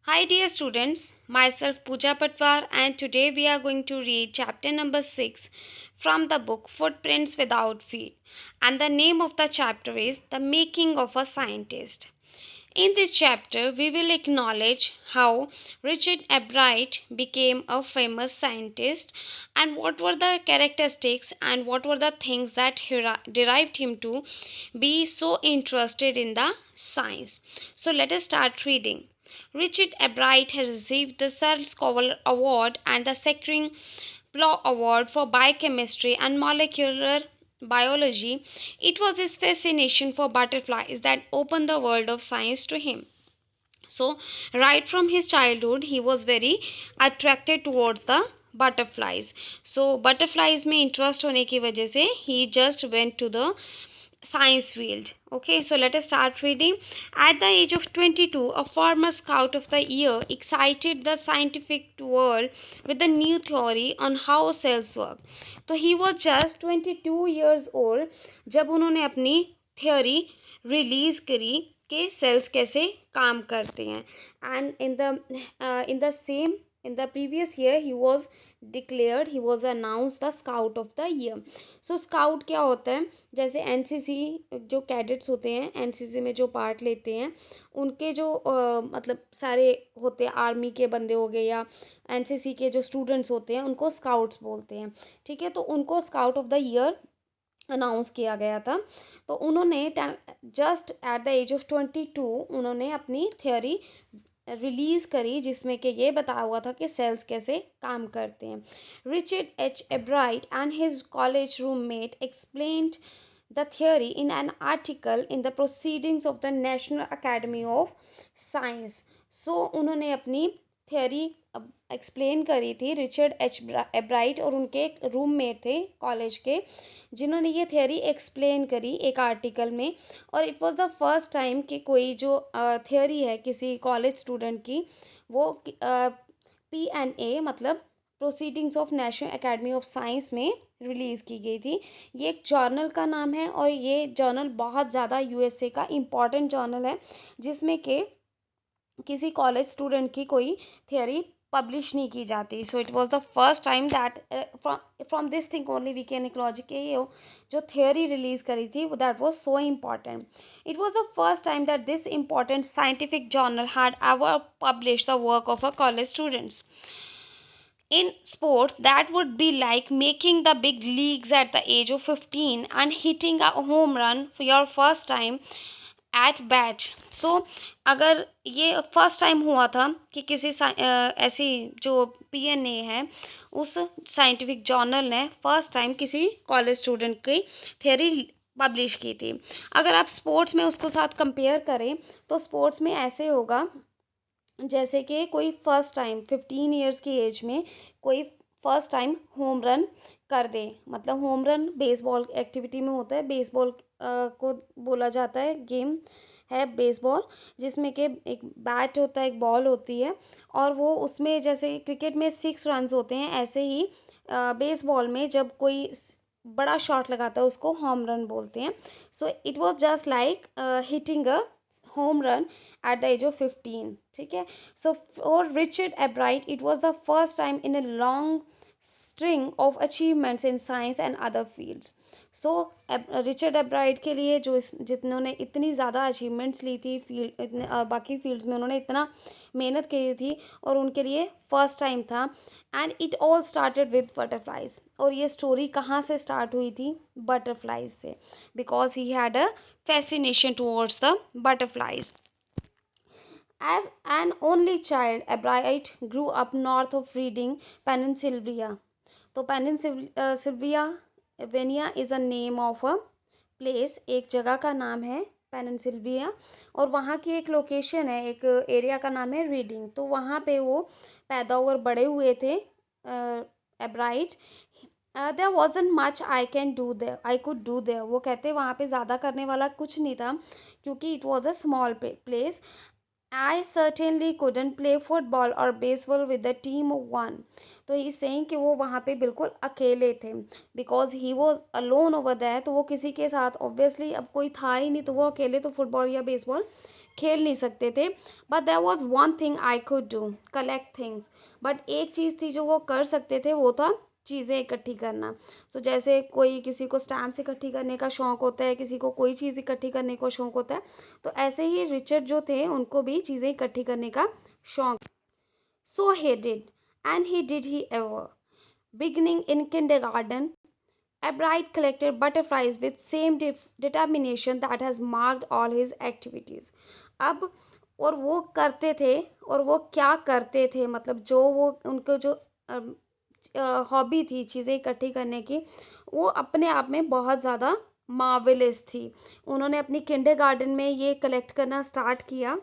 Hi dear students, myself Pooja Patwar and today we are going to read chapter number 6 from the book Footprints Without Feet, and the name of the chapter is The Making of a Scientist. In this chapter, we will acknowledge how Richard Albright became a famous scientist and what were the characteristics and what were the things that derived him to be so interested in the science. So let us start reading. Richard Albright has received the Searle Scholar Award and the Secring Plough Award for biochemistry and molecular biology. It was his fascination for butterflies that opened the world of science to him. So, right from his childhood, he was very attracted towards the butterflies. So, butterflies में interest होने की वजह से he just went to the science field. Okay, so let us start reading. At the age of 22, a former scout of the year excited the scientific world with a new theory on how cells work. तो he was just 22 years old जब उन्होंने अपनी theory release करी कि sales कैसे काम करते हैं. And in the same in the previous year he was announce the scout of the year. So scout क्या होता है? जैसे एनसीसी जो कैडेट्स होते हैं, एनसीसी में जो पार्ट लेते हैं, उनके जो मतलब सारे होते हैं, आर्मी के बंदे हो गए या एनसीसी के जो स्टूडेंट्स होते हैं, उनको स्काउट्स बोलते हैं. ठीक है, तो उनको scout of the year announce किया गया था. तो उन्होंने just at the age of 22 उन्होंने अपनी थियोरी रिलीज करी जिसमें कि ये बताया हुआ था कि सेल्स कैसे काम करते हैं. Richard H Ebright and his college roommate explained the theory in an article in the proceedings of the National Academy of Science. So उन्होंने अपनी थियोरी एक्सप्लेन करी थी रिचर्ड एच एब्राइट और उनके एक रूममेट थे कॉलेज के, जिन्होंने ये थियोरी एक्सप्लेन करी एक आर्टिकल में. और it was the first time कि कोई जो थियोरी है किसी कॉलेज स्टूडेंट की, वो PNA मतलब proceedings of national academy of science में रिलीज़ की गई थी. ये एक जर्नल का नाम है और ये जर्नल बहुत ज़्यादा USA का इम्पॉर्टेंट जर्नल है जिसमें कि किसी कॉलेज स्टूडेंट की कोई थियोरी पब्लिश नहीं की जाती. So it was the first time that from this thing only we can acknowledge के ये जो थियोरी रिलीज करी थी that was so important. It was the first time that this important scientific journal had ever publish the work of a college students. In sports, that would be like making the big leagues at the age of 15 and hitting a home run for your first time at bat. So अगर ये first time हुआ था कि किसी ऐसी जो PNA है उस साइंटिफिक जर्नल ने फर्स्ट टाइम किसी कॉलेज स्टूडेंट की थियोरी पब्लिश की थी. अगर आप स्पोर्ट्स में उसको साथ कंपेयर करें तो स्पोर्ट्स में ऐसे होगा जैसे कि कोई फर्स्ट टाइम 15 ईयर्स की एज में कोई फर्स्ट टाइम होम रन कर दे. मतलब होम रन बेसबॉल एक्टिविटी में होता है. बेसबॉल को बोला जाता है, गेम है बेसबॉल, जिसमें कि एक बैट होता है, एक बॉल होती है और वो उसमें जैसे क्रिकेट में 6 रन्स होते हैं, ऐसे ही बेसबॉल में जब कोई बड़ा शॉट लगाता है उसको होम रन बोलते हैं. So it was just like hitting a home run at the age of 15. ठीक है. So for Richard Albright it was the first time in a long string of achievements in science and other fields. So Richard एब्राइट के लिए जो जिन्होंने इतनी ज़्यादा achievements ली थी field बाकी फील्ड्स में उन्होंने इतना मेहनत करी थी और उनके लिए फर्स्ट टाइम था. And it all started with butterflies. और ये स्टोरी कहाँ से स्टार्ट हुई थी? बटरफ्लाइज से, because he had a fascination towards the butterflies. As an only child, Albright grew up north of Reading, Pennsylvania. तो Pennsylvania is a name of a place. एक जगह का नाम है पेनिसिल्विया और वहाँ की एक लोकेशन है, एक एरिया का नाम है रीडिंग. तो वहाँ पे वो पैदा और बड़े हुए थे Ebright. There wasn't much I could do there. वो कहते वहाँ पे ज़्यादा करने वाला कुछ नहीं था क्योंकि it was a small place. I certainly couldn't play football or baseball with the team of one. तो ही सेइंग कि वो वहाँ पे बिल्कुल अकेले थे because he was alone over that. तो वो किसी के साथ ऑब्वियसली अब कोई था ही नहीं, तो वो अकेले तो फुटबॉल या बेसबॉल खेल नहीं सकते थे. But there was one thing I could do, collect things. But एक चीज़ थी जो वो कर सकते थे, वो था चीज़ें इकट्ठी करना. तो जैसे कोई किसी को स्टैम्प्स इकट्ठी करने का शौक होता है, किसी को कोई चीज़ इकट्ठी करने का शौक होता है, तो ऐसे ही रिचर्ड जो थे उनको भी चीज़ें इकट्ठी करने का शौक. So he did, and he did he ever. Beginning in kindergarten, Albright collected butterflies with same determination that has marked all his activities. अब और वो करते थे, और वो क्या करते थे, मतलब जो वो उनको जो हॉबी थी चीज़ें इकट्ठी करने की, वो अपने आप में बहुत ज़्यादा मार्वेलस थी. उन्होंने अपनी किंडरगार्टन में ये कलेक्ट करना स्टार्ट किया,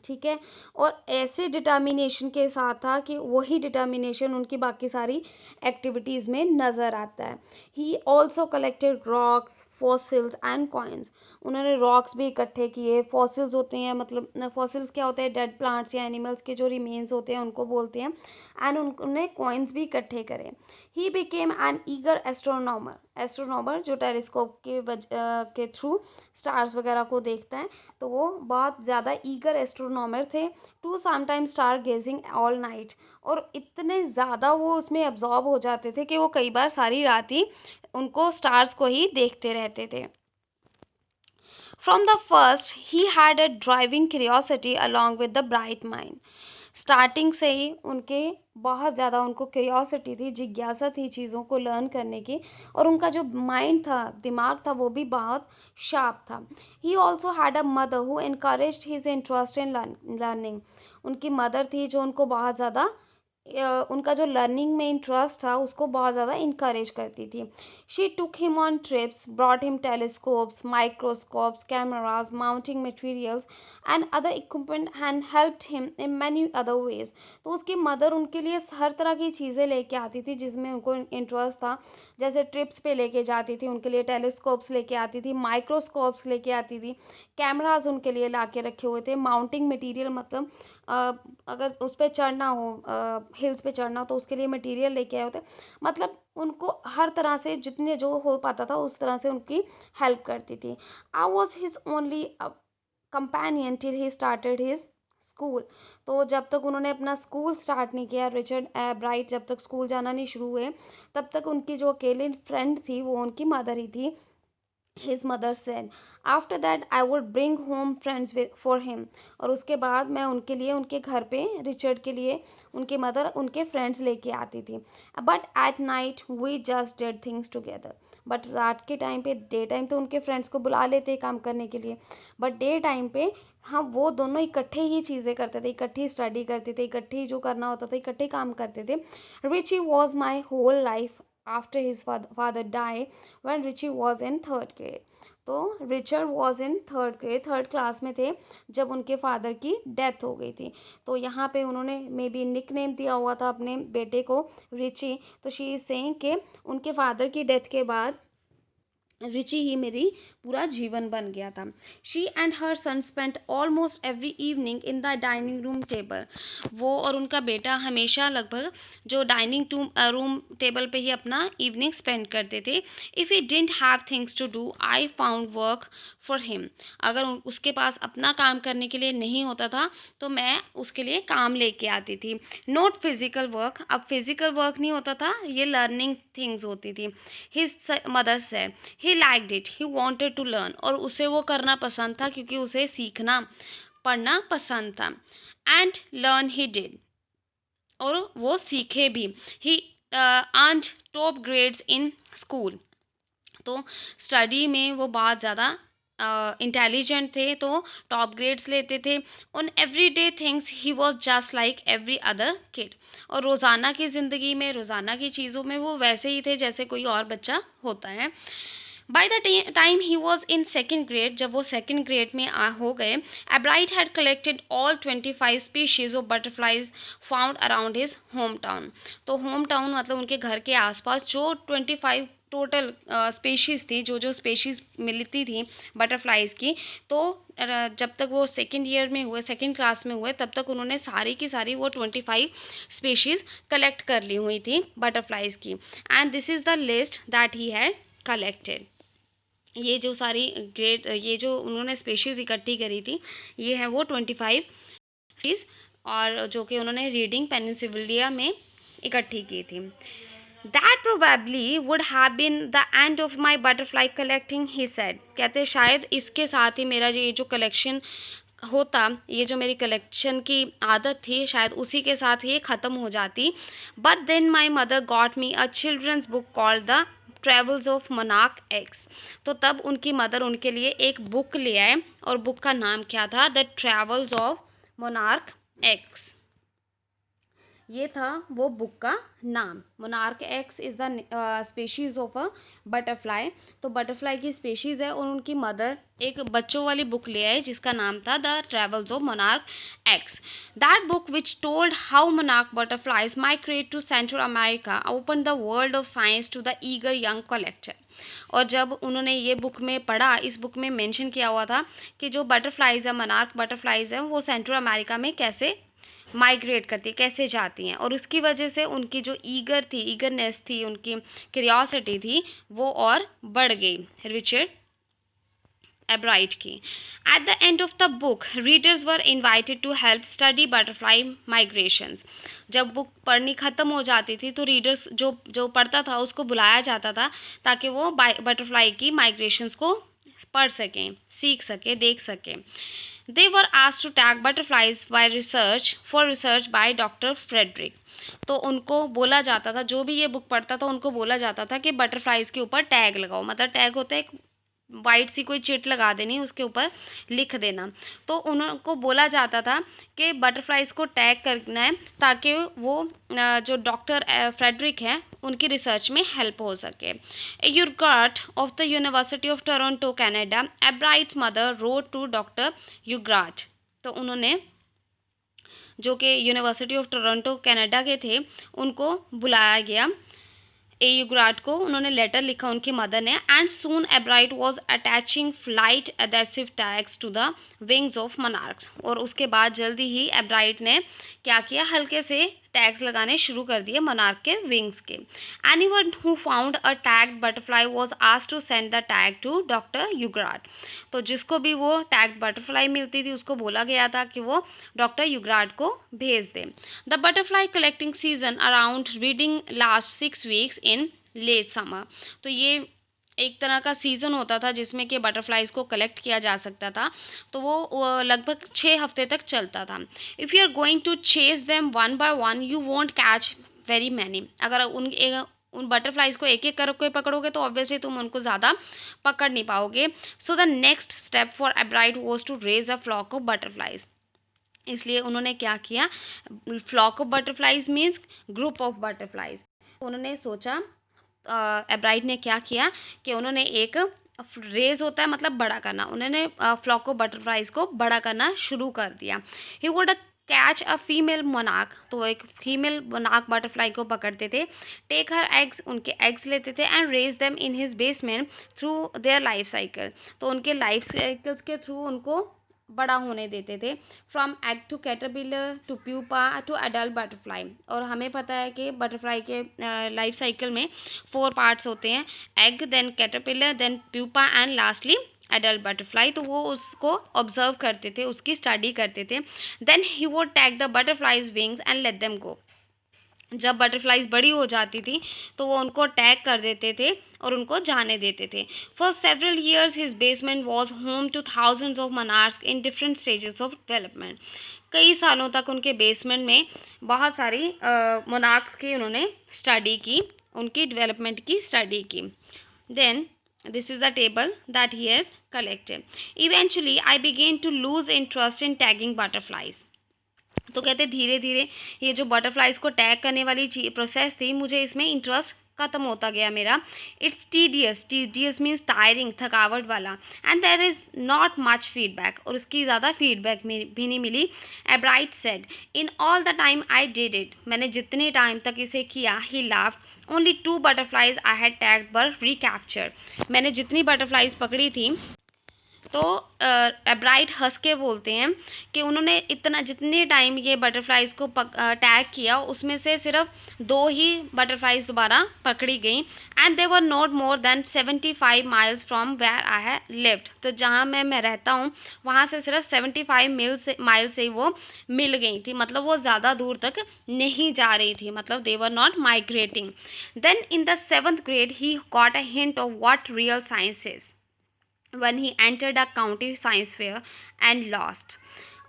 ठीक है. और ऐसे डिटर्मिनेशन के साथ था कि वही डिटर्मिनेशन उनकी बाकी सारी एक्टिविटीज़ में नज़र आता है. He also collected rocks, fossils and coins. उन्होंने रॉक्स भी इकट्ठे किए. फॉसिल्स होते हैं, मतलब फॉसिल्स क्या होते हैं, डेड प्लांट्स या एनिमल्स के जो रिमेन्स होते हैं उनको बोलते हैं. एंड उन्होंने कॉइन्स भी इकट्ठे करे. He became an eager astronomer. Astronomer जो टेलीस्कोप के थ्रू स्टार्स वगैरह को देखता है, तो वो बहुत ज़्यादा ईगर एस्ट्रोनॉमर थे. To sometime star gazing all night. और इतने ज़्यादा वो उसमें अब्जॉर्ब हो जाते थे कि वो कई बार सारी रात ही उनको स्टार्स को ही देखते रहते थे. From the first, he had a driving curiosity along with the bright mind. Starting से ही उनके बहुत ज़्यादा उनको क्यूरियोसिटी थी, जिज्ञासा थी चीज़ों को लर्न करने की, और उनका जो माइंड था, दिमाग था, वो भी बहुत शार्प था. He also had a mother who encouraged his interest in learning. उनकी मदर थी जो उनको बहुत ज़्यादा उनका जो लर्निंग में इंटरेस्ट था उसको बहुत ज़्यादा इनकरेज करती थी. She took him on trips, brought him telescopes, microscopes, cameras, mounting materials and other equipment and helped him in many other ways. तो उसकी मदर उनके लिए हर तरह की चीज़ें लेके आती थी जिसमें उनको इंटरेस्ट था. जैसे ट्रिप्स पे लेके जाती थी, उनके लिए टेलीस्कोप्स लेके आती थी, माइक्रोस्कोप्स लेके आती थी, कैमराज उनके लिए ला के रखे हुए थे. माउंटिंग मटीरियल मतलब अगर उस पर चढ़ना हो, हिल्स पे चढ़ना हो, तो उसके लिए मटेरियल लेके आए होते. मतलब उनको हर तरह से जितने जो हो पाता था उस तरह से उनकी हेल्प करती थी. I was his only companion till he started his school. तो जब तक उन्होंने अपना स्कूल स्टार्ट नहीं किया, रिचर्ड ब्राइट जब तक स्कूल जाना नहीं शुरू हुए, तब तक उनकी जो अकेले फ्रेंड थी वो उनकी मदर ही थी. His mother said. After that I would bring home friends for him. और उसके बाद मैं उनके लिए उनके घर पे रिचर्ड के लिए उनकी मदर उनके फ्रेंड्स लेके आती थी. But at night we just did things together. But रात के टाइम पे, डे टाइम तो उनके फ्रेंड्स को बुला लेते काम करने के लिए, बट डे टाइम पे हम वो दोनों इकट्ठे ही चीज़ें करते थे, इकट्ठी स्टडी करते थे, इकट्ठी जो करना होता था इकट्ठे काम करते थे. Richie was my whole life after his father die when Richie was in third grade. तो Richard was in third grade, third class में थे जब उनके फादर की डेथ हो गई थी. तो यहाँ पे उन्होंने मे बी निक नेम दिया हुआ था अपने बेटे को, रिची. तो शी इज सेइंग कि उनके फादर की डेथ के बाद रिची ही मेरी पूरा जीवन बन गया था. She and her son spent almost every evening in the dining room table. वो और उनका बेटा हमेशा लगभग जो डाइनिंग रूम टेबल पे ही अपना इवनिंग स्पेंड करते थे. If he didn't have things to do I found work for him. अगर उसके पास अपना काम करने के लिए नहीं होता था तो मैं उसके लिए काम लेके आती थी. Not physical work. अब फिजिकल वर्क नहीं होता था, ये लर्निंग थिंग्स होती थी. His mother said he liked it, he wanted to learn. और उसे वो करना पसंद था क्योंकि उसे सीखना पढ़ना पसंद था. And learn he did. और वो सीखे भी. ही earned top grades in school. तो स्टडी में वो बहुत ज़्यादा इंटेलिजेंट थे, तो टॉप ग्रेड्स लेते थे. On every day things he was just like every other kid. और रोज़ाना की ज़िंदगी में, रोज़ाना की चीज़ों में वो वैसे ही थे जैसे कोई और बच्चा होता है. By the time he was in second grade, जब वो सेकेंड ग्रेड में हो गए, एब्राइट had collected all 25 species of butterflies found around his home town. तो होम टाउन मतलब उनके घर के आसपास जो 25 टोटल स्पेशीज़ थी, जो जो स्पेशीज़ मिलती थी बटरफ्लाइज की. तो जब तक वो सेकेंड ईयर में हुए, सेकेंड क्लास में हुए, तब तक उन्होंने सारी की सारी वो 25 स्पेशीज़ कलेक्ट कर ली हुई थी बटरफ्लाइज की. And this is the list that he had collected. ये जो सारी ग्रेट ये जो उन्होंने स्पेशीज़ इकट्ठी करी थी, ये है वो 25 स्पीशीज़, और जो कि उन्होंने रीडिंग पेनिनसुला में इकट्ठी की थी। That probably would have been the end of my butterfly collecting, he said. कहते शायद इसके साथ ही मेरा ये जो कलेक्शन होता, ये जो मेरी कलेक्शन की आदत थी, शायद उसी के साथ ये ख़त्म हो जाती. But then my mother got me a children's book called The travels of Monarch x. तो तब उनकी मदर उनके लिए एक बुक ले आए, और बुक का नाम क्या था? The travels of Monarch x. ये था वो बुक का नाम. Monarch x is the species of a butterfly. तो बटरफ्लाई की स्पेशीज़ है, और उनकी मदर एक बच्चों वाली बुक ले आए जिसका नाम था the travels of Monarch X. That book which told how monarch butterflies migrate to Central America open the world of science to the eager young collector. और जब उन्होंने ये बुक में पढ़ा, इस बुक में मेंशन किया हुआ था कि जो बटरफ्लाइज है, मोनार्क बटरफ्लाइज है, वो सेंट्रल अमेरिका में कैसे माइग्रेट करती है, कैसे जाती हैं, और उसकी वजह से उनकी जो ईगरनेस थी, उनकी क्यूरियोसिटी थी, वो और बढ़ गई रिचर्ड एब्राइट की. At the end of the book readers were invited to help study butterfly migrations. जब बुक पढ़नी ख़त्म हो जाती थी तो रीडर्स जो जो पढ़ता था उसको बुलाया जाता था, ताकि वो बटरफ्लाई की माइग्रेशंस को पढ़ सकें, सीख सकें, देख सकें. They were asked to tag butterflies by research by Dr. Frederick. तो उनको बोला जाता था, जो भी ये बुक पढ़ता था उनको बोला जाता था कि बटरफ्लाइज के ऊपर टैग लगाओ. मतलब टैग होता है एक वाइट सी कोई चिट लगा देनी, उसके ऊपर लिख देना. तो उनको बोला जाता था कि बटरफ्लाइज को टैग करना है, ताकि वो जो डॉक्टर फ्रेडरिक हैं उनकी रिसर्च में हेल्प हो सके. A Urquhart of the University of Toronto Canada, Ebright's mother wrote to doctor Urquhart. तो उन्होंने, जो कि यूनिवर्सिटी ऑफ टोरंटो कनाडा के थे, उनको बुलाया गया. ए यूग्राट को उन्होंने लेटर लिखा उनकी मदर ने. And soon Ebright was attaching flight adhesive tags to the wings of monarchs. और उसके बाद जल्दी ही एब्राइट ने क्या किया, हल्के से टैग्स लगाने शुरू कर दिए मोनार्क के विंग्स के. Anyone who found a tagged butterfly was asked to send the tag to doctor Urquhart. तो जिसको भी वो टैग्ड बटरफ्लाई मिलती थी उसको बोला गया था कि वो डॉक्टर यूग्राट को भेज दें. The butterfly collecting season around Reading last 6 weeks in late summer. तो ये एक तरह का सीज़न होता था जिसमें कि बटरफ्लाइज को कलेक्ट किया जा सकता था. तो वो लगभग 6 हफ्ते तक चलता था. If you are going to chase them one by one you won't catch very many. अगर उन बटरफ्लाइज को एक एक करके पकड़ोगे तो ऑब्वियसली तुम उनको ज़्यादा पकड़ नहीं पाओगे. So the next step for Ebright was to raise a flock of butterflies. इसलिए उन्होंने क्या किया, flock of butterflies means group of butterflies. उन्होंने सोचा, एब्राइट ने क्या किया कि उन्होंने एक रेज होता है मतलब बड़ा करना, उन्होंने फ्लॉक ऑफ बटरफ्लाइज को बड़ा करना शुरू कर दिया. He would catch a female monarch. तो वो एक फीमेल मोनार्क बटरफ्लाई को पकड़ते थे, टेक हर एग्स, उनके एग्स लेते थे, and raise them in his basement through their life cycle. तो उनके लाइफ साइकिल्स के थ्रू उनको बड़ा होने देते थे. From egg to caterpillar to pupa to adult butterfly. और हमें पता है कि बटरफ्लाई के लाइफ साइकिल में 4 पार्ट्स होते हैं, egg, then caterpillar, then pupa, and lastly adult butterfly. तो वो उसको ऑब्जर्व करते थे, उसकी स्टडी करते थे. Then he would tag the butterflies wings and let them go. जब बटरफ्लाइज बड़ी हो जाती थी तो वो उनको टैग कर देते थे और उनको जाने देते थे. For several years his basement was home two thousands of monarchs in different stages of development. कई सालों तक उनके बेसमेंट में बहुत सारी मोनार्क्स की उन्होंने स्टडी की, उनकी डेवलपमेंट की स्टडी की. Then this is the table that he has collected. Eventually I began to lose interest in tagging butterflies. तो कहते धीरे धीरे ये जो बटरफ्लाइज को टैग करने वाली प्रोसेस थी, मुझे इसमें इंटरेस्ट खत्म होता गया मेरा. इट्स टीडियस मीन्स टायरिंग, थकावट वाला. And there is not much feedback, और उसकी ज़्यादा फीडबैक भी नहीं मिली. Ebright said in all the time I did it. मैंने जितने टाइम तक इसे किया, he laughed, only 2 butterflies I had tagged were recaptured. मैंने जितनी बटरफ्लाइज पकड़ी थी तो एब्राइट हंस के बोलते हैं कि उन्होंने इतना जितने टाइम ये बटरफ्लाइज को टैग किया उसमें से सिर्फ 2 ही बटरफ्लाइज दोबारा पकड़ी गई and they were not more than 75 miles from where I have lived. तो जहाँ मैं रहता हूँ वहाँ से सिर्फ 75 माइल से वो मिल गई थी, मतलब वो ज़्यादा दूर तक नहीं जा रही थी, मतलब they were not migrating. Then in the 7th grade he got a hint of what real science is when he entered a county science fair and lost।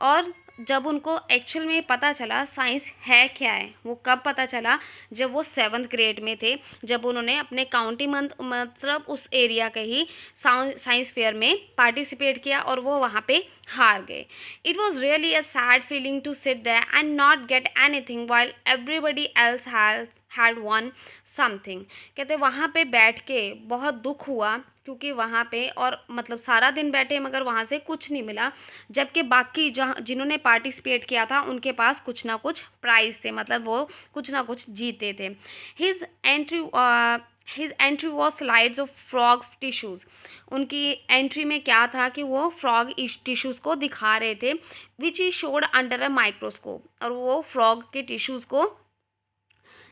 और जब उनको एक्चुअल में पता चला साइंस है क्या है, वो कब पता चला, जब वो 7th ग्रेड में थे, जब उन्होंने अपने काउंटी मंथ मतलब उस एरिया के ही साइंस फेयर में पार्टिसिपेट किया और वो वहाँ पे हार गए। It was really a sad feeling to sit there and not get anything while everybody else had won something. कहते वहाँ पे बैठ के बहुत दुख हुआ क्योंकि वहाँ पे और मतलब सारा दिन बैठे मगर वहाँ से कुछ नहीं मिला, जबकि बाकी जहाँ जिन्होंने पार्टिसिपेट किया था उनके पास कुछ ना कुछ प्राइज थे, मतलब वो कुछ ना कुछ जीते थे। His entry was slides of frog tissues. उनकी एंट्री में क्या था कि वो फ्रॉग टिश्यूज को दिखा रहे थे, which he showed under a microscope. और वो फ्रॉग के टिश्यूज को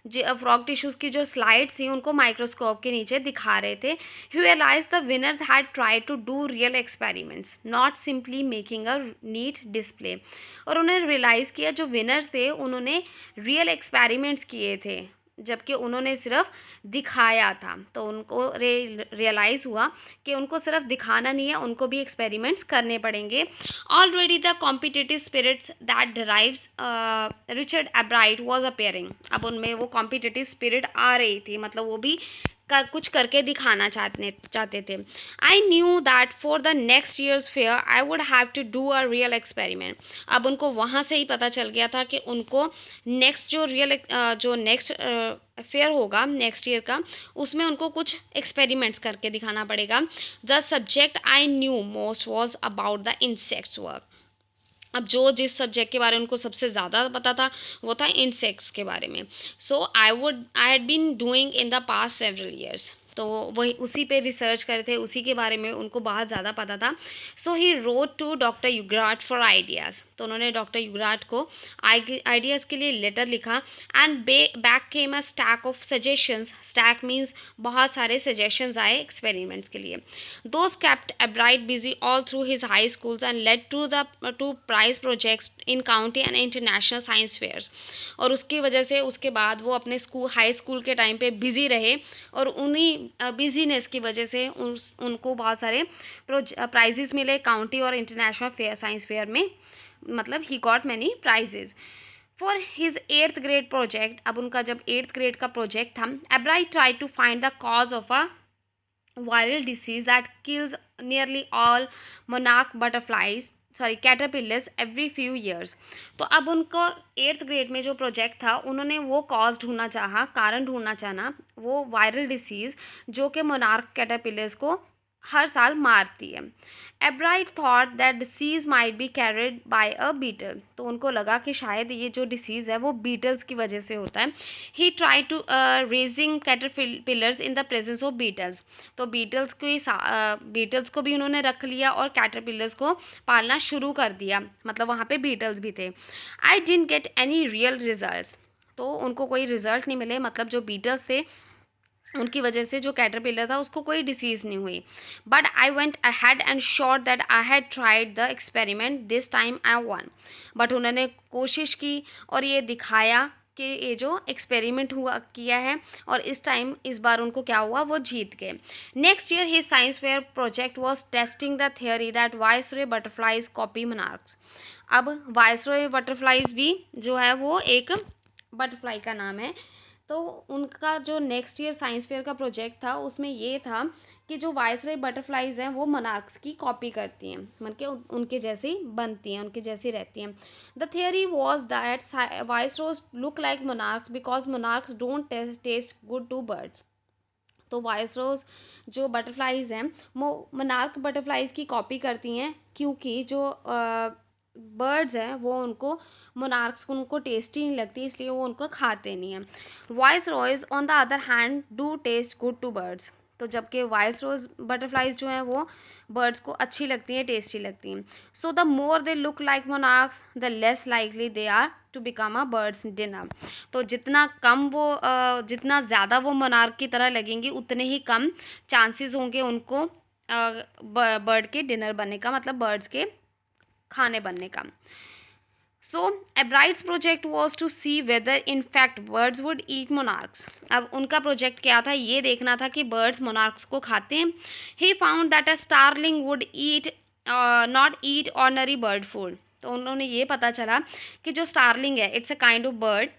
फ्रॉग टिश्यूज की जो स्लाइड्स थी उनको माइक्रोस्कोप के नीचे दिखा रहे थे। He realize the winners had try to do real experiments not simply making a neat display. और उन्हें रियलाइज किया जो विनर्स थे उन्होंने रियल एक्सपेरिमेंट्स किए थे जबकि उन्होंने सिर्फ दिखाया था। तो उनको रियलाइज हुआ कि उनको सिर्फ दिखाना नहीं है, उनको भी एक्सपेरिमेंट्स करने पड़ेंगे। Already the competitive spirits that derives Richard Ebright was appearing. अब उनमें वो कॉम्पिटिटिव स्पिरिट आ रही थी, मतलब वो भी कुछ करके दिखाना चाहते थे। I knew that for the next year's fair I would have to do a real experiment. अब उनको वहाँ से ही पता चल गया था कि उनको नेक्स्ट जो नेक्स्ट फेयर होगा नेक्स्ट ईयर का, उसमें उनको कुछ एक्सपेरिमेंट्स करके दिखाना पड़ेगा। The subject I knew most was about the insects work. अब जिस सब्जेक्ट के बारे में उनको सबसे ज़्यादा पता था वो था इंसेक्ट्स के बारे में। So I had been doing in the past several years. तो वही उसी पे रिसर्च करे थे, उसी के बारे में उनको बहुत ज़्यादा पता था। So he wrote to doctor Urquhart for ideas. तो उन्होंने डॉक्टर युगराट को आइडियाज़ के लिए लेटर लिखा and back came a stack of suggestions. Stack means बहुत सारे सजेशंस आए एक्सपेरिमेंट्स के लिए। Those kept Ebright busy all through his high schools and led to prize projects in county and international science fairs। और उसकी वजह से उसके बाद वो अपने हाई स्कूल के टाइम पे बिजी रहे और उन्हीं बिजीनेस की वजह से उनको बहुत सारे प्राइजेस मिले काउंटी और इंटरनेशनल फेयर साइंस फेयर में, मतलब he got many prizes for his 8th grade project. अब उनका जब 8th grade का प्रोजेक्ट था, Ebright tried to find the cause of a viral disease that kills nearly all monarch butterflies caterpillars every few years। तो अब उनको 8th grade में जो प्रोजेक्ट था उन्होंने वो कॉज ढूंढना चाहा, कारण ढूंढना चाहा, वो वायरल डिसीज जो कि मोनार्क कैटरपिलर्स को हर साल मारती है। Ebright thought that disease might be carried by a beetle. तो उनको लगा कि शायद ये जो डिसीज़ है वो बीटल्स की वजह से होता है। He try to raising caterpillars in the presence of beetles. तो बीटल्स को भी उन्होंने रख लिया और कैटरपिलर्स को पालना शुरू कर दिया, मतलब वहाँ पे बीटल्स भी थे। I didn't get any real results. तो उनको कोई रिजल्ट नहीं मिले, मतलब जो बीटल्स थे उनकी वजह से जो कैटरपिलर था उसको कोई डिसीज़ नहीं हुई। But I went ahead and sure that I had tried the experiment this time I one. But उन्होंने कोशिश की और ये दिखाया कि ये जो एक्सपेरिमेंट हुआ किया है और इस बार उनको क्या हुआ, वो जीत गए। Next year his science fair project was testing the theory that viceroy butterflies copy monarchs. अब वाइसरॉय बटरफ्लाइज भी जो है वो एक बटरफ्लाई का नाम है। तो उनका जो नेक्स्ट ईयर साइंस फेयर का प्रोजेक्ट था उसमें ये था कि जो वाइसरॉय बटरफ्लाइज हैं वो मोनार्क्स की कॉपी करती हैं, मतलब कि उनके जैसी बनती हैं, उनके जैसी रहती हैं। The theory was that viceroys look like monarchs because monarchs don't taste good to birds. तो वाइसरॉयज जो बटरफ्लाइज हैं वो मोनार्क बटरफ्लाइज की कॉपी करती हैं क्योंकि जो बर्ड्स हैं वो उनको मोनार्क्स को उनको टेस्टी नहीं लगती, इसलिए वो उनको खाते नहीं हैं। Viceroys on the other hand do taste good to birds. तो जबकि वाइस रोज बटरफ्लाइज जो हैं वो बर्ड्स को अच्छी लगती हैं, टेस्टी लगती हैं. So the more they look like monarchs the less likely they are to become a bird's dinner. तो जितना ज़्यादा वो मोनार्क की तरह लगेंगी उतने ही कम चांसेस होंगे उनको बर्ड के डिनर बनने का, मतलब बर्ड्स के खाने बनने का. So, Ebright's project was to see whether in fact birds would eat monarchs. अब उनका प्रोजेक्ट क्या था, ये देखना था कि बर्ड्स मोनार्क्स को खाते हैं. He found that a starling would not eat ordinary bird food. तो उन्होंने ये पता चला कि जो स्टारलिंग है, it's a kind of bird,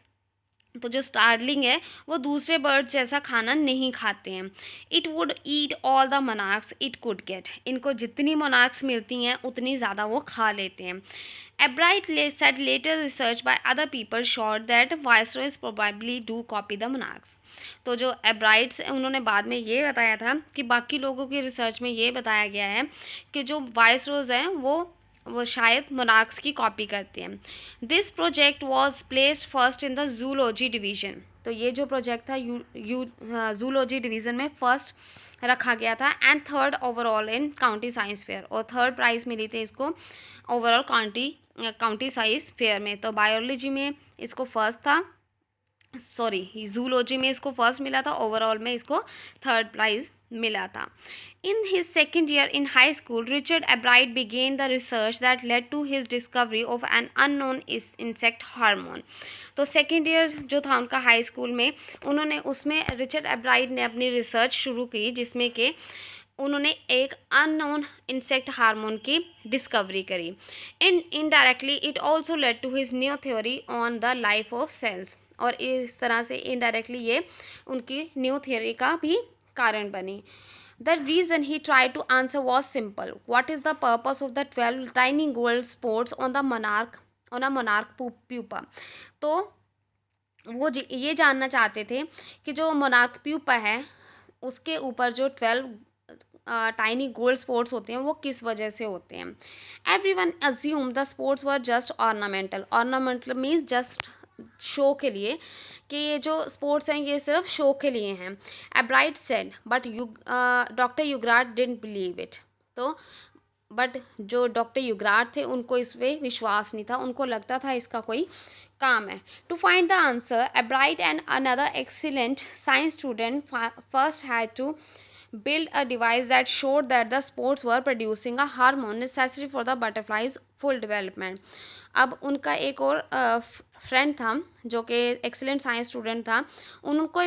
तो जो स्टारलिंग है वो दूसरे बर्ड जैसा खाना नहीं खाते हैं. It would eat all the monarchs it could get. इनको जितनी मोनार्क्स मिलती हैं उतनी ज़्यादा वो खा लेते हैं. Ebright said later research by other people showed that viceroys probably do copy the monarchs. तो जो एब्राइट्स उन्होंने बाद में ये बताया था कि बाकी लोगों की रिसर्च में ये बताया गया है कि जो वाइसरोज हैं वो शायद मोनार्क्स की कॉपी करते हैं. This project was placed first in the zoology division. तो ये जो प्रोजेक्ट था जूलॉजी डिवीजन में फर्स्ट रखा गया था and third overall in county science fair. और थर्ड प्राइज मिली थी इसको ओवरऑल काउंटी साइंस फेयर में. तो बायोलॉजी में इसको फर्स्ट था, सॉरी जूलॉजी में इसको फर्स्ट मिला था, ओवरऑल में इसको थर्ड प्राइज मिला था. In his second year in high school, Richard Ebright began the research that led to his discovery of an unknown insect hormone. तो सेकेंड ईयर जो था उनका हाई स्कूल में, उन्होंने उसमें रिचर्ड एब्राइट ने अपनी रिसर्च शुरू की जिसमें कि उन्होंने एक अननोन इंसेक्ट हार्मोन की डिस्कवरी करी. Indirectly it also led to his new theory on the life of cells. और इस तरह से इनडायरेक्टली ये उनकी न्यू थ्योरी का भी कारण बनी. The reason he tried to answer was simple. What is the purpose of the 12 tiny gold spots on a monarch pupa? तो वो ये जानना चाहते थे कि जो मोनार्क प्यूपा है उसके ऊपर जो 12 टाइनी गोल्ड स्पॉट्स होते हैं वो किस वजह से होते हैं. Everyone assume the spots were just ornamental. Ornamental means just show के लिए, कि ये जो स्पोर्ट्स हैं ये सिर्फ शो के लिए हैं. Ebright said but doctor Urquhart didn't believe it. तो बट जो डॉक्टर युगराट थे उनको इस पे विश्वास नहीं था, उनको लगता था इसका कोई काम है. To find the answer Ebright and another excellent science student first had to build a device that showed that the spores were producing a hormone necessary for the butterfly's full development. अब उनका एक और friend था जो कि excellent science student था. उनको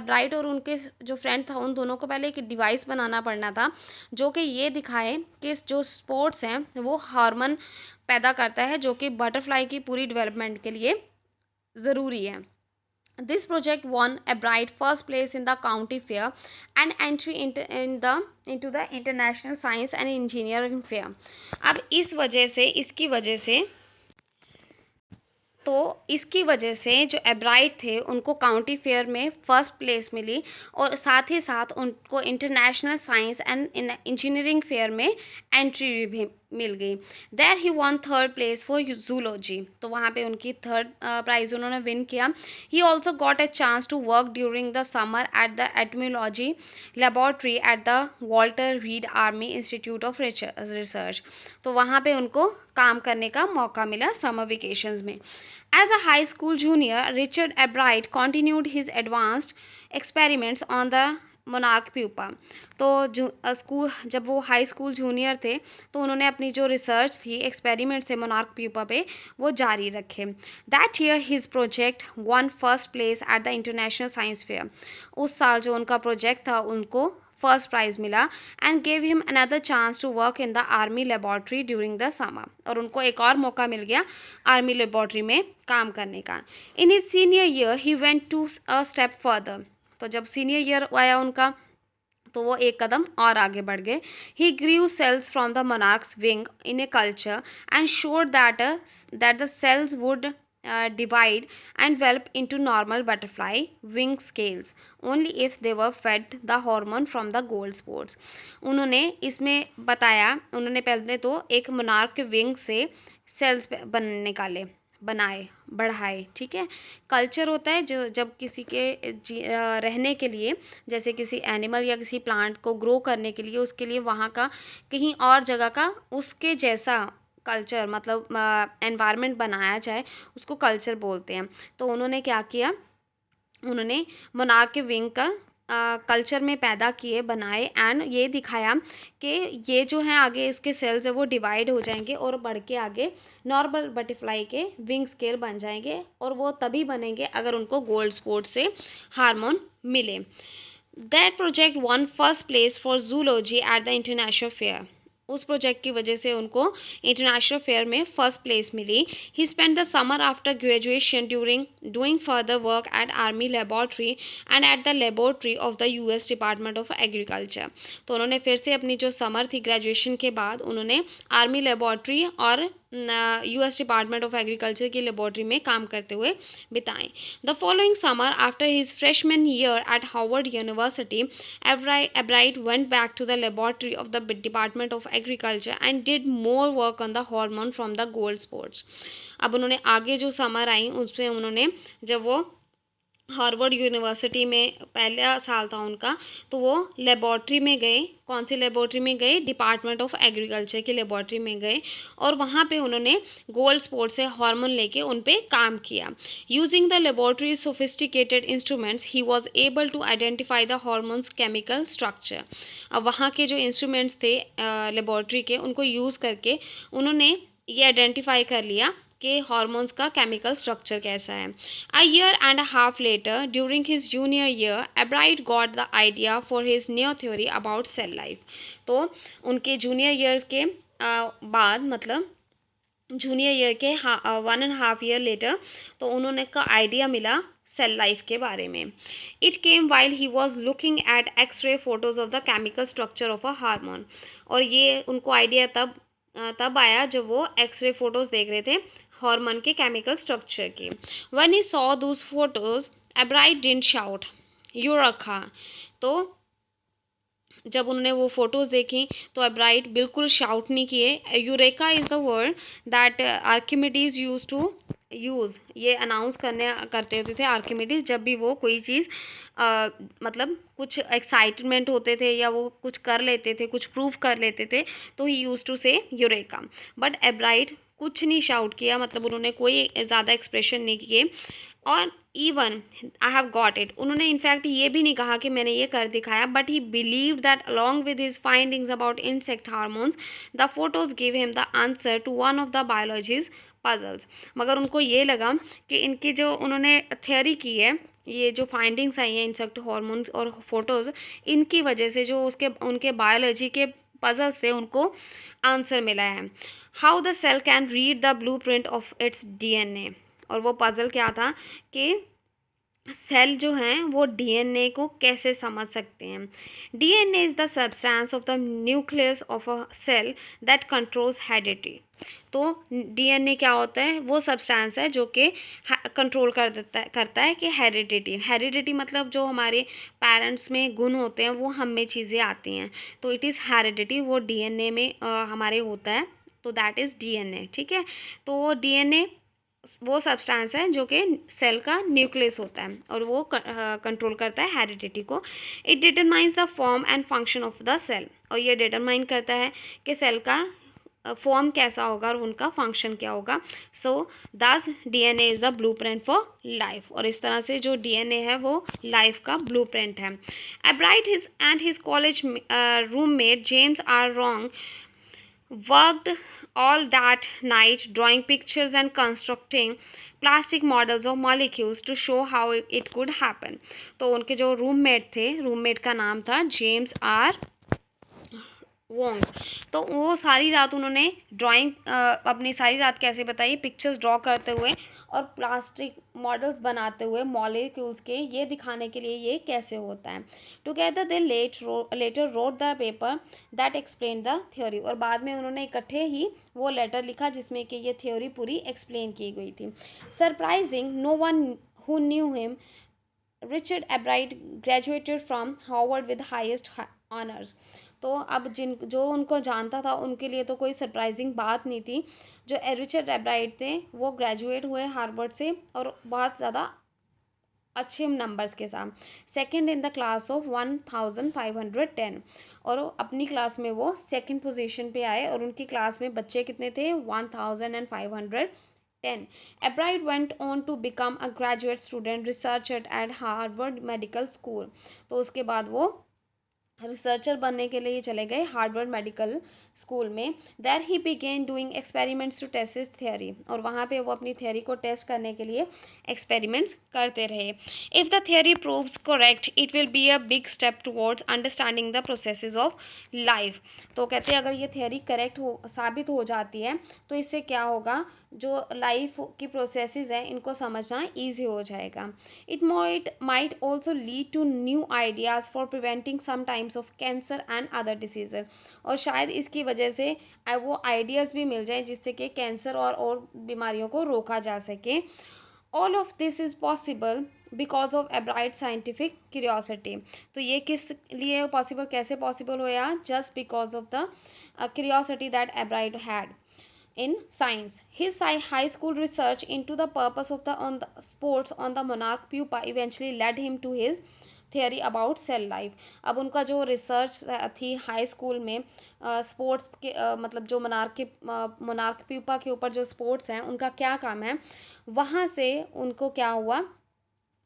bright और उनके जो फ्रेंड था उन दोनों को पहले एक डिवाइस बनाना पड़ना था जो कि ये दिखाए कि जो स्पोर्ट्स हैं वो हार्मोन पैदा करता है जो कि बटरफ्लाई की पूरी डेवलपमेंट के लिए ज़रूरी है. This project won Ebright first place in the county fair and entry into the international science and engineering fair. अब इसकी वजह से जो एब्राइट थे उनको काउंटी फेयर में फर्स्ट प्लेस मिली और साथ ही साथ उनको international science and engineering fair में एंट्री भी मिल गई. There he won third place for zoology. तो वहाँ पे उनकी थर्ड प्राइज उन्होंने विन किया. He also got a chance to work during the summer at the entomology laboratory at the Walter Reed Army Institute of Research. तो वहाँ पे उनको काम करने का मौका मिला समर वेकेशंस में. As a high school junior, Richard Ebright continued his advanced experiments on the monarch pupa. तो स्कूल जब वो हाई स्कूल जूनियर थे तो उन्होंने अपनी जो रिसर्च थी, एक्सपेरिमेंट्स थे मोनार्क प्यूपा पे, वो जारी रखे. That year his project won first place at the international science fair. उस साल जो उनका प्रोजेक्ट था उनको फर्स्ट प्राइज मिला and gave him another chance to work in the army laboratory during the summer. और उनको एक और मौका मिल गया आर्मी लेबोरेटरी में काम करने का. In his senior year he went to a step further. तो जब सीनियर ईयर आया उनका तो वो एक कदम और आगे बढ़ गए. He grew cells from the monarch's wing in a culture and showed that the cells would divide and develop into normal butterfly wing scales only if they were fed the hormone from the gold spots. उन्होंने इसमें बताया, उन्होंने पहले तो एक monarch के wing से sales निकाले बनाए, बढ़ाए, ठीक है। कल्चर होता है जो जब किसी के रहने के लिए, जैसे किसी एनिमल या किसी प्लांट को ग्रो करने के लिए, उसके लिए वहाँ का कहीं और जगह का उसके जैसा कल्चर मतलब एनवायरनमेंट बनाया जाए, उसको कल्चर बोलते हैं। तो उन्होंने क्या किया, उन्होंने मोनार्क के विंग का कल्चर में पैदा किए, बनाए, एंड ये दिखाया कि ये जो है आगे इसके सेल्स है वो डिवाइड हो जाएंगे और बढ़ के आगे नॉर्मल बटरफ्लाई के विंग स्केल बन जाएंगे, और वो तभी बनेंगे अगर उनको गोल्ड स्पोर्ट से हार्मोन मिले। That project won first place for zoology at the international fair. उस प्रोजेक्ट की वजह से उनको इंटरनेशनल फेयर में फर्स्ट प्लेस मिली। He spend the summer after graduation during doing further work at army laboratory and at the laboratory of the US Department of Agriculture. तो उन्होंने फिर से अपनी जो समर थी ग्रेजुएशन के बाद, उन्होंने आर्मी लेबोरेटरी और यूएस डिपार्टमेंट ऑफ एग्रीकल्चर की लेबोरेटरी में काम करते हुए बिताएं। The following summer after his freshman year eight Harvard university, Ebright went back to the laboratory of the Department of Agriculture and did more work on the hormone from the gold sports. अब उन्होंने आगे जो summer आई उसमें उन्होंने, जब वो Harvard university में पहला साल था उनका, तो वो लेबॉर्ट्री में गए। कौन सी लेबॉर्ट्री में गए? डिपार्टमेंट ऑफ एग्रीकल्चर की लेबॉर्ट्री में गए, और वहाँ पे उन्होंने गोल्ड स्पोर्ट से हार्मोन लेके उन पे काम किया। Using the laboratory sophisticated instruments he was able to identify the hormone's chemical structure. अब वहाँ के जो इंस्ट्रूमेंट्स थे लेबॉर्ट्री के, उनको यूज़ करके उन्होंने ये आइडेंटिफाई कर लिया कि हार्मोन्स का केमिकल स्ट्रक्चर कैसा है। A year and a half later, during his junior year, Ebright got the idea for his new theory about cell life. तो उनके जूनियर ईयर्स के बाद, मतलब जूनियर ईयर के 1.5 ईयर लेटर, तो उन्होंने का आइडिया मिला सेल लाइफ के बारे में। It came while he was looking at x-ray photos of the chemical structure of a hormone. और ये उनको आइडिया तब आया जब वो एक्सरे फोटोज देख रहे थे हार्मोन के केमिकल स्ट्रक्चर की। When he saw those photos, एब्राइट didn't shout eureka. तो जब उन्होंने वो फोटोज देखी तो एब्राइट बिल्कुल शाउट नहीं किए। Eureka is the word that Archimedes use to use, ये अनाउंस करते होते थे आर्किमिडीज जब भी वो कोई चीज़ मतलब कुछ एक्साइटमेंट होते थे या वो कुछ कर लेते थे, कुछ प्रूव कर लेते थे, तो ही यूज टू से यूरेका। बट एब्राइट कुछ नहीं शाउट किया, मतलब उन्होंने कोई ज़्यादा एक्सप्रेशन नहीं किए। और even I have got it, उन्होंने इनफैक्ट ये भी नहीं कहा कि मैंने ये कर दिखाया, but he believe that along with his findings about insect hormones the photos give him the answer to one of the biology's puzzles. मगर उनको ये लगा कि इनकी जो उन्होंने थ्योरी की है, ये जो फाइंडिंग्स आई हैं इंसेक्ट हार्मोन्स और फोटोज, इनकी वजह से जो उनके बायोलॉजी के पजल्स थे उनको आंसर मिला है। How the cell can read the blueprint of its DNA. और वो पजल क्या था कि सेल जो हैं वो डीएनए को कैसे समझ सकते हैं। DNA is the substance of the nucleus of a cell that controls heredity. तो डीएनए क्या होता है? वो सब्सटेंस है जो कि कंट्रोल करता है कि हेरिडिटी मतलब जो हमारे पेरेंट्स में गुण होते हैं वो हम में चीज़ें आती हैं, तो इट इज़ हेरिडिटी, वो डीएनए में हमारे होता है, तो दैट इज़ डीएनए। ठीक है, तो डीएनए वो सब्सटेंस है जो कि सेल का न्यूक्लियस होता है और वो कंट्रोल करता है हेरिडिटी को। It determines the form and function of the cell, और ये डिटरमाइन करता है कि सेल का फॉर्म कैसा होगा और उनका फंक्शन क्या होगा। सो दस DNA is the blueprint for life, और इस तरह से जो डीएनए है वो लाइफ का ब्लूप्रिंट है। Ebright his and his college roommate James R Wong worked all that night drawing pictures and constructing plastic models of molecules to show how it could happen. तो उनके जो रूममेट थे, roommate का नाम था James are Wong. तो वो सारी रात उन्होंने ड्राइंग अपनी सारी रात कैसे बताई, पिक्चर्स ड्रॉ करते हुए और प्लास्टिक मॉडल्स बनाते हुए मॉलिक्यूल्स के, ये दिखाने के लिए ये कैसे होता है। Together they letter wrote the paper that explain the theory, और बाद में उन्होंने इकट्ठे ही वो लेटर लिखा जिसमें कि ये थ्योरी पूरी एक्सप्लेन की गई थी। Surprising, no one who knew him, Richard Ebright graduated from Harvard with highest honours. तो अब जो उनको जानता था उनके लिए तो कोई सरप्राइजिंग बात नहीं थी। जो रिचर्ड एब्राइट थे वो ग्रेजुएट हुए हार्वर्ड से और बहुत ज़्यादा अच्छे नंबर्स के साथ, second in the class of 1510, और अपनी क्लास में वो सेकंड पोजीशन पे आए और उनकी क्लास में बच्चे कितने थे 1510। Ebright went on to become a graduate student researcher at Harvard Medical School. तो उसके बाद वो रिसर्चर बनने के लिए चले गए हार्वर्ड मेडिकल स्कूल में। There he began doing experiments to test his theory, और वहाँ पे वो अपनी थियरी को टेस्ट करने के लिए एक्सपेरिमेंट्स करते रहे। If the theory proves correct it will be a big step towards understanding the processes of life. तो कहते हैं अगर ये थियरी करेक्ट हो साबित हो जाती है तो इससे क्या होगा, जो लाइफ की प्रोसेसेस हैं इनको समझना ईजी हो जाएगा। It might also lead to new ideas for preventing some times of cancer and other diseases, और शायद इसकी वजह से वो आइडियाज़ भी मिल जाए जिससे कि कैंसर और बीमारियों को रोका जा सके। All of this is possible because of एब्राइट scientific curiosity. तो ये किस लिए पॉसिबल, कैसे पॉसिबल होया, just because of the curiosity that एब्राइट had in science. His high school research into the purpose of the sports on the monarch pupa eventually led him to his theory about cell life. अब उनका जो research थी high school में sports के मतलब जो monarch pupa के ऊपर जो स्पोर्ट्स हैं उनका क्या काम है, वहाँ से उनको क्या हुआ,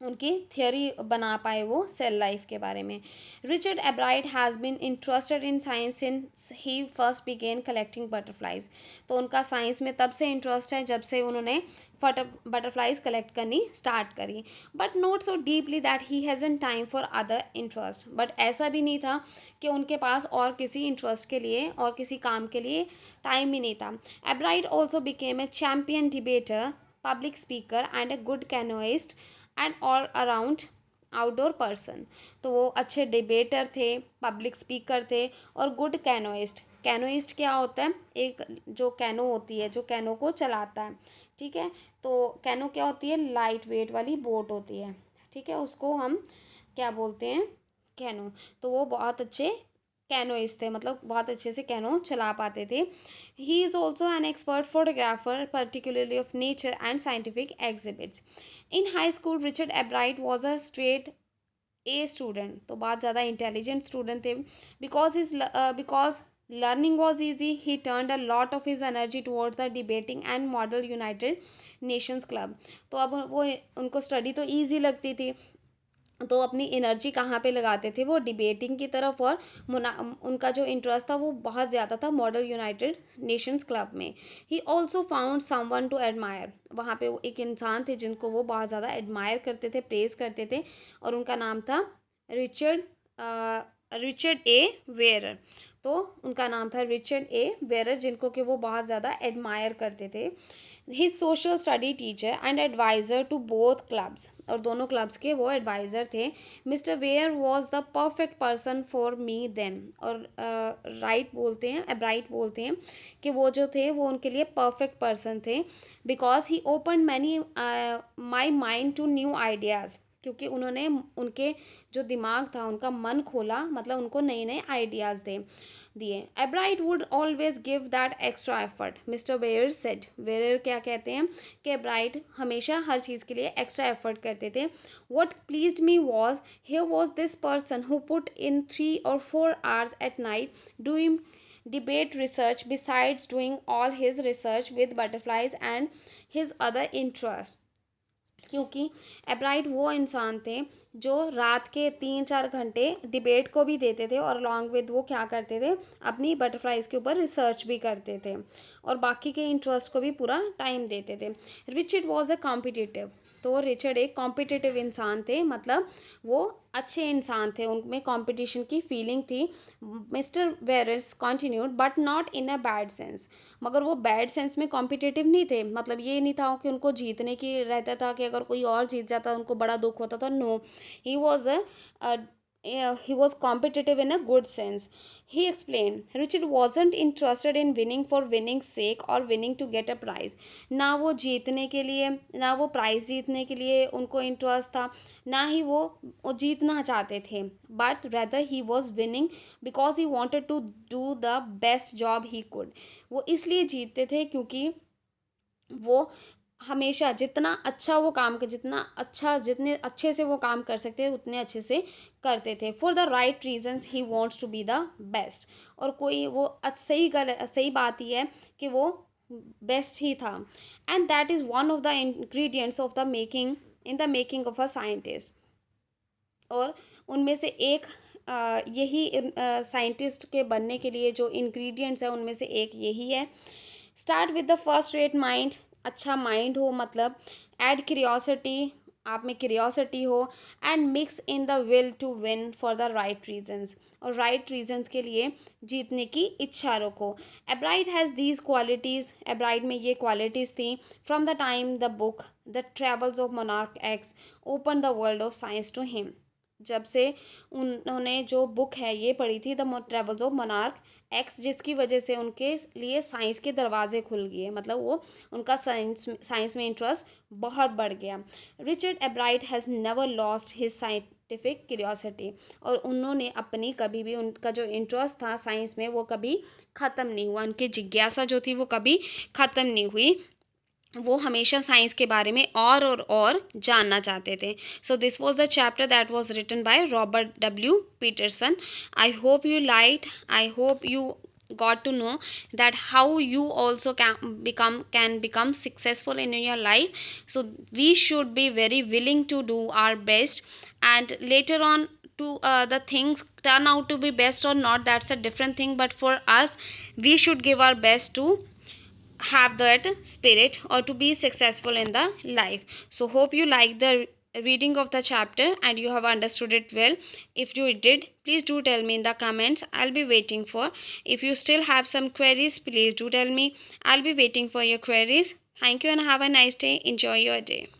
उनकी थियोरी बना पाए वो सेल लाइफ के बारे में। Richard Ebright has been interested in science since he first began collecting butterflies. तो उनका साइंस में तब से इंटरेस्ट है जब से उन्होंने बटरफ्लाइज कलेक्ट करनी स्टार्ट करी। But not so deeply that he हैज़न time for other interest, but ऐसा भी नहीं था कि उनके पास और किसी इंटरेस्ट के लिए और किसी काम के लिए टाइम ही नहीं था। Ebright also became a champion debater, public speaker and a good canoeist and all around outdoor person. तो वो अच्छे डिबेटर थे, पब्लिक स्पीकर थे और गुड कैनोइस्ट। कैनोइस्ट क्या होता है, एक जो कैनो होती है जो कैनो को चलाता है, ठीक है। तो कैनो क्या होती है, लाइट वेट वाली बोट होती है, ठीक है, उसको हम क्या बोलते हैं, कैनो। तो वो बहुत अच्छे कैनोइस्ट थे, मतलब बहुत अच्छे से कैनो चला पाते थे। He is also an expert photographer particularly of nature and scientific exhibits. In high school Richard Ebright was a straight a student, तो बहुत ज़्यादा इंटेलिजेंट स्टूडेंट थे। Because learning was easy he turned a lot of his energy towards the debating and model United Nations club. तो अब वो उनको study तो easy लगती थी, तो अपनी एनर्जी कहाँ पे लगाते थे, वो डिबेटिंग की तरफ, और उनका जो इंटरेस्ट था वो बहुत ज़्यादा था मॉडल यूनाइटेड नेशंस क्लब में। He also found someone to admire, वहाँ पे वो एक इंसान थे जिनको वो बहुत ज़्यादा एडमायर करते थे, प्रेज करते थे, और उनका नाम था रिचर्ड रिचर्ड ए वेयर। तो उनका नाम था रिचर्ड ए वेयर, जिनको कि वो बहुत ज़्यादा एडमायर करते थे। His social study teacher and adviser to both clubs, और दोनों क्लब्स के वो एडवाइज़र थे। Mister Ware was the perfect person for me then, और राइट बोलते हैं, एब्राइट बोलते हैं कि वो जो थे वो उनके लिए परफेक्ट पर्सन थे, because he open many my mind to new ideas, क्योंकि उन्होंने उनके जो दिमाग था उनका मन खोला, मतलब उनको नए नए आइडियाज़ दिए। Ebright would always give that extra effort, Mister Ware said. Ware क्या कहते हैं कि एब्राइट हमेशा हर चीज़ के लिए एक्स्ट्रा एफर्ट करते थे। What pleased me was here was this person who put in 3 or 4 hours at night doing debate research besides doing all his research with butterflies and his other interests। क्योंकि एब्राइट वो इंसान थे जो रात के 3-4 घंटे डिबेट को भी देते थे और अलॉन्ग विद वो क्या करते थे, अपनी बटरफ्लाइज के ऊपर रिसर्च भी करते थे और बाकी के इंटरेस्ट को भी पूरा टाइम देते थे। रिचर्ड वॉज अ कॉम्पिटिटिव, तो रिचर्ड एक कॉम्पिटिटिव इंसान थे, मतलब वो अच्छे इंसान थे, उनमें कंपटीशन की फीलिंग थी। Mister Ware's continued but not in a bad sense, मगर वो बैड सेंस में कॉम्पिटिटिव नहीं थे, मतलब ये नहीं था कि उनको जीतने की रहता था कि अगर कोई और जीत जाता उनको बड़ा दुख होता था, no, he was a he was competitive in a good sense. He explained, Richard wasn't interested in winning for winning's sake or winning to get a prize. ना वो जीतने के लिए, ना वो प्राइज जीतने के लिए उनको इंटरेस्ट था, ना ही वो जीतना चाहते थे. But rather he was winning because he wanted to do the best job he could. वो इसलिए जीतते थे क्योंकि वो हमेशा जितना अच्छा वो काम कर, जितना अच्छा, जितने अच्छे से वो काम कर सकते थे उतने अच्छे से करते थे. For the right reasons he wants to be the best. और कोई वो सही बात ही है कि वो बेस्ट ही था. And that is one of the ingredients of the making, in the making of a scientist. और उनमें से एक यही साइंटिस्ट के बनने के लिए जो इंग्रेडिएंट्स है उनमें से एक यही है. Start with the first rate mind. अच्छा माइंड हो, मतलब एड क्यूरियोसिटी, आप में क्यूरियोसिटी हो. And mix in the will to win for the right reasons. और राइट रीजंस के लिए जीतने की इच्छा रखो. Ebright has these qualities. Ebright में ये क्वालिटीज़ थी. From the time the book The travels of Monarch X open the world of science to him. जब से उन्होंने जो बुक है ये पढ़ी थी, the travels of Monarch x, जिसकी वजह से उनके लिए साइंस के दरवाजे खुल गए, मतलब वो उनका साइंस में इंटरेस्ट बहुत बढ़ गया. Richard Ebright has never lost his scientific curiosity. और उन्होंने अपनी कभी भी, उनका जो इंटरेस्ट था साइंस में वो कभी ख़त्म नहीं हुआ. उनकी जिज्ञासा जो थी वो कभी ख़त्म नहीं हुई. वो हमेशा साइंस के बारे में और जानना चाहते थे. So this was the chapter that was written by Robert W Peterson. I hope you like, I hope you got to know that how you also can become successful in your life. So we should be very willing to do our best, and later on to the things turn out to be best or not, that's a different thing, but for us we should give our best to have that spirit or to be successful in the life. So hope you like the reading of the chapter and you have understood it well. If you did, please do tell me in the comments. I'll be waiting for. If you still have some queries, please do tell me. I'll be waiting for your queries. Thank you and have a nice day. Enjoy your day.